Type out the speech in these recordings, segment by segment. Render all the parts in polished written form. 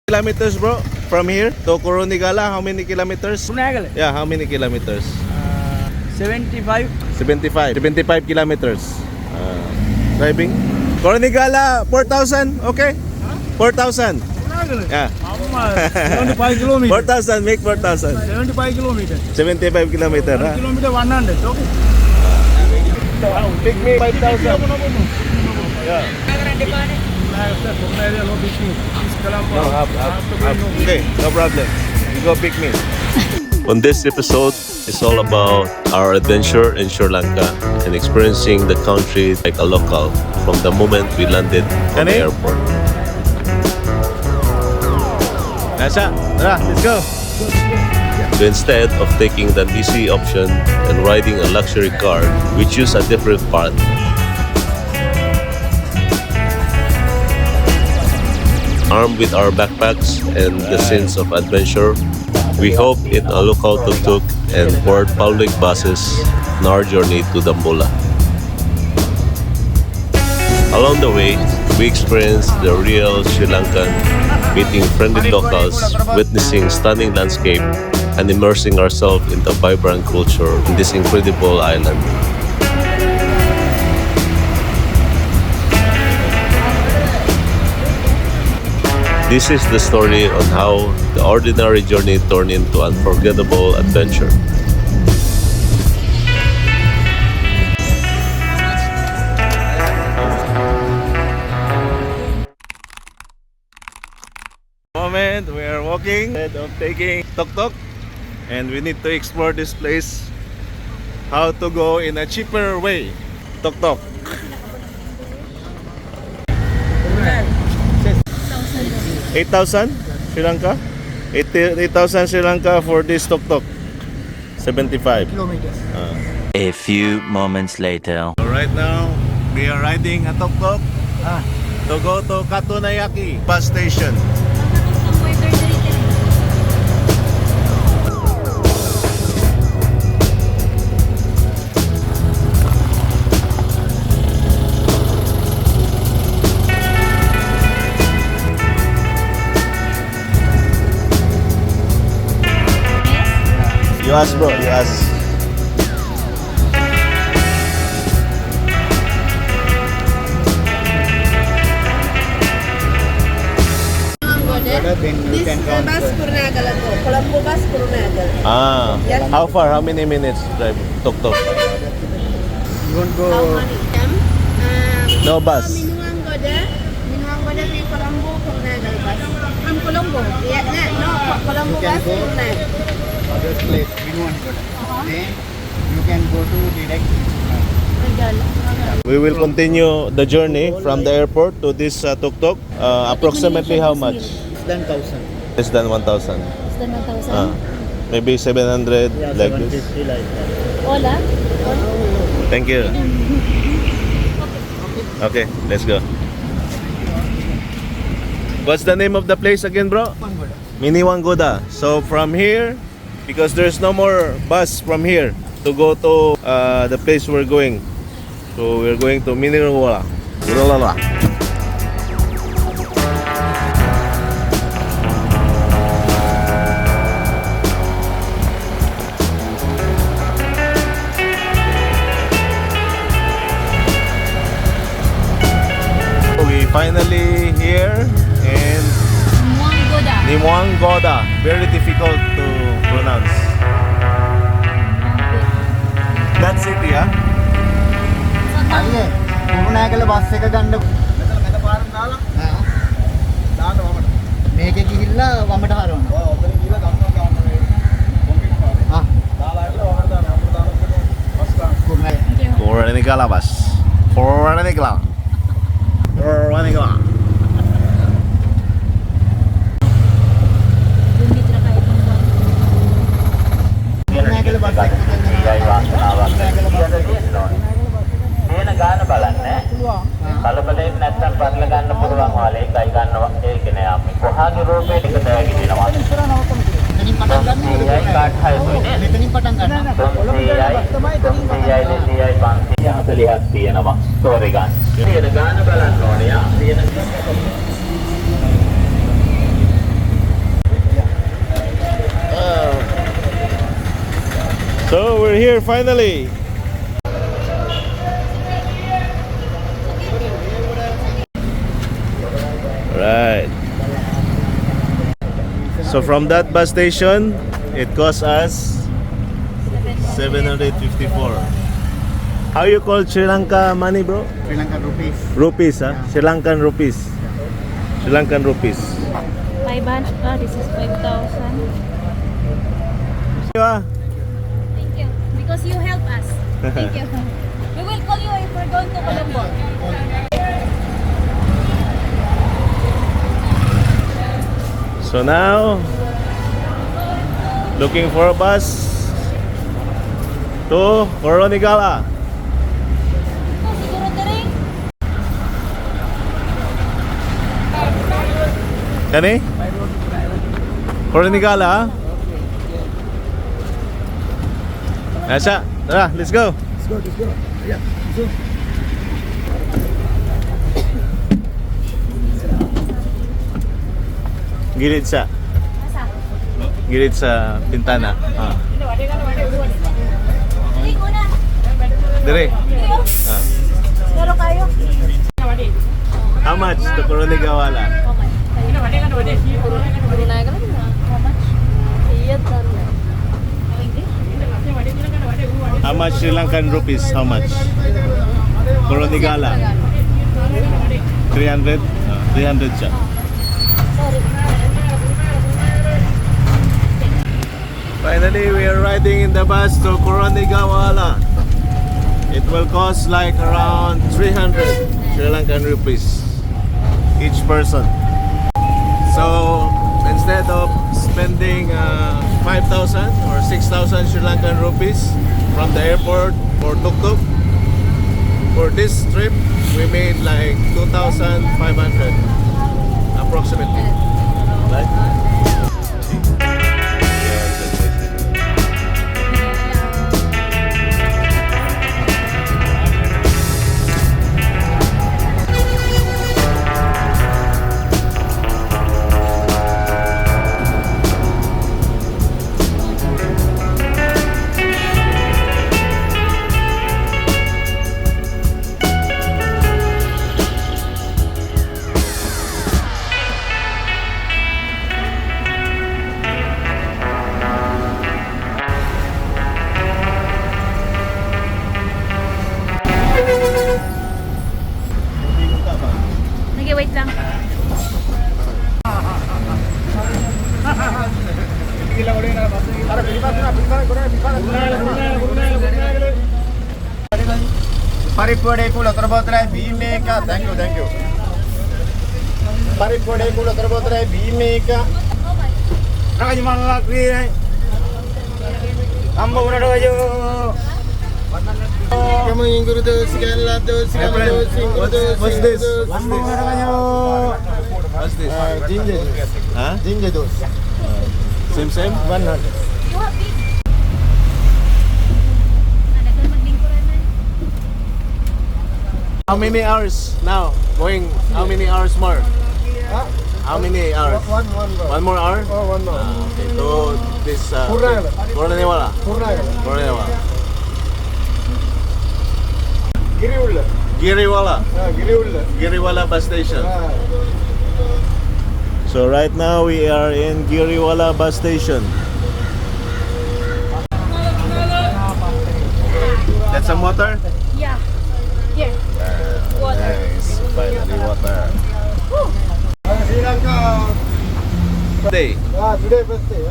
Kilometers, bro, from here to Coronigala? How many kilometers? Coronigala? Yeah, how many kilometers? 75. 75 kilometers. Driving. Coronigala, 4,000, okay? 4,000. Yeah. 75 kilometers. 4,000, make 4,000. 75 kilometers. 75 kilometer, huh? Kilometer 100, okay? Take me 5,000. Yeah. Okay, no problem. You go pick me. On this episode, it's all about our adventure in Sri Lanka and experiencing the country like a local from the moment we landed on the airport. Nasa, let's go. So instead of taking the easy option and riding a luxury car, we choose a different path. Armed with our backpacks and the sense of adventure, we hopped in a local tuk-tuk and board public buses on our journey to Dambulla. Along the way, we experienced the real Sri Lankan, meeting friendly locals, witnessing stunning landscape, and immersing ourselves in the vibrant culture in this incredible island. This is the story on how the ordinary journey turned into unforgettable adventure. Moment, we are walking instead of taking tuk-tuk, and we need to explore this place. How to go in a cheaper way. Tuk-tuk. 8,000 Sri Lanka? 8,000 Sri Lanka for this tuk-tuk. 75 Kilometers. A few moments later. So right now, we are riding a tuk-tuk to go to Katunayaki bus station. You ask, bro, you ask. This bus Kurunagala go. Colombo bus Kurunagala. How far? How many minutes drive tuk-tuk? You want to go? No bus. Minuang Goda ni Colombo Kurunagala bus. Colombo. Yeah, no, Colombo bus Kurunagala. Other place, then you can go to direct. We will continue the journey from the airport to this tuk-tuk. Approximately how much? Less than 1,000. Less than 1,000. Less than 1,000. Maybe 700 like this. Like that. Hola. Thank you. Okay, let's go. What's the name of the place again, bro? Mini Wangoda. So from here, because there's no more bus from here to go to the place we're going. So we're going to Mini Wangoda. We finally here in Nimuanggoda. Very difficult to pronounce. That city, huh? අයියේ Kurunegala bus එක ගන්න මෙතන පාරෙන් දාලා දාන්න වමට මේකේ ගිහිල්ලා වමට හරවන්න. ඔව් ඔතන ගිහිල්ලා ගන්නවා කොන්ක්‍රීට් පාරේ. දාලා ඇවිල්ලා වමට දාන්න අපිට දාන්න බස් ගන්න. Coronigala bus. Coronigala. Coronigala. Kurunegala bus එක මේන ගාන බලන්න. කලබලෙන් නැත්තම් පටල ගන්න පුළුවන් වාලේ එකයි ගන්නවා ඒක නෑ අපි. කොහාගේ රූපේ ටික දැගිනවා. මෙතනින් පටන් ගන්න. ඒයි කාට් හයුනේ. මෙතනින් පටන් ගන්න. 540ක් තියෙනවා ස්ටෝරි ගන්න. තියෙන ගාන බලන්න ඕනේ. යා තියෙන We're here finally. Right. So from that bus station, it cost us 754. How you call Sri Lanka money, bro? Sri Lankan rupees. Rupees, huh? Sri Lankan rupees. Sri Lankan rupees. 500. This is 5,000. Yeah. Thank you. Because you help us. Thank you. We will call you if we're going to Colombo. So now, looking for a bus to Coronigala. Oh, siguro Tiring. Kani? Coronigala, ha? Asa, tara, let's go. Gilid sa bintana. Ah. Tiring una. Dire. Tiring. Ah. Pero kayo. How much to Coronigala? How much Sri Lankan rupees? How much? Coronigala. 300? 300 siya. Finally, we are riding in the bus to Coronigala. It will cost like around 300 Sri Lankan rupees each person. So instead of spending 5,000 or 6,000 Sri Lankan rupees from the airport for tuk-tuk, for this trip we made like 2,500 approximately. Right? Wait lang. Paripode kulo terbotra bimeka. Thank you. Paripode kulo terbotra bimeka. Rakaji malakri. Amba unadu ayo. Kamu inguru dos segala dos. What's this? What's this? Ginger juice. Huh? Ginger juice. Same? 100. How many hours now? Going? How many hours more? Huh? How many hours? One. One more hour? Oh, one more. Okay, to this Coronigala. Coronigala. Giriulla. Giriwala bus station. So right now we are in Giriwala bus station. That's some water? Yeah. Here. Water. Nice. Finally water. Sri Lanka. Day. Today first day.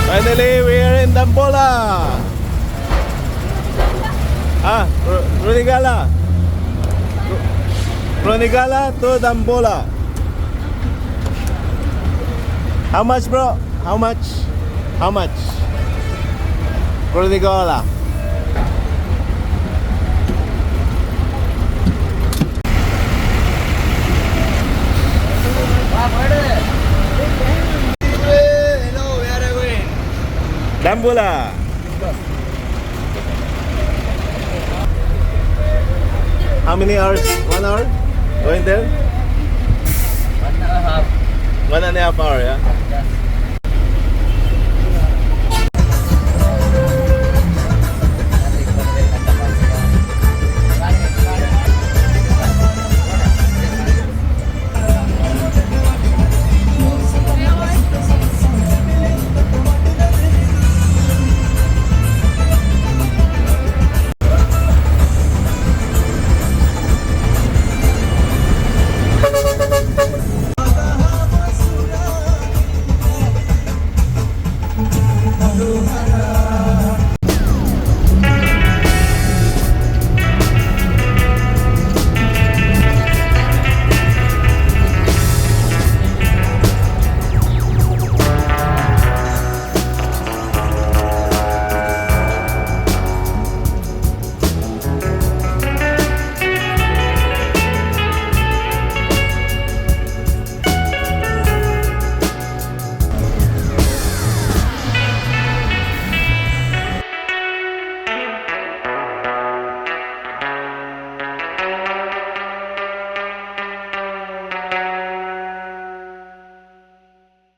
Finally, we are in Dambulla. Coronigala to Dambulla. How much, bro? How much? Coronigala. Dambulla. How many hours? 1 hour? Going there? 1.5. 1.5 hour, yeah?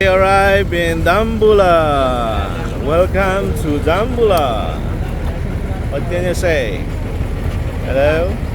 We arrived in Dambulla. Welcome to Dambulla. What can you say? Hello?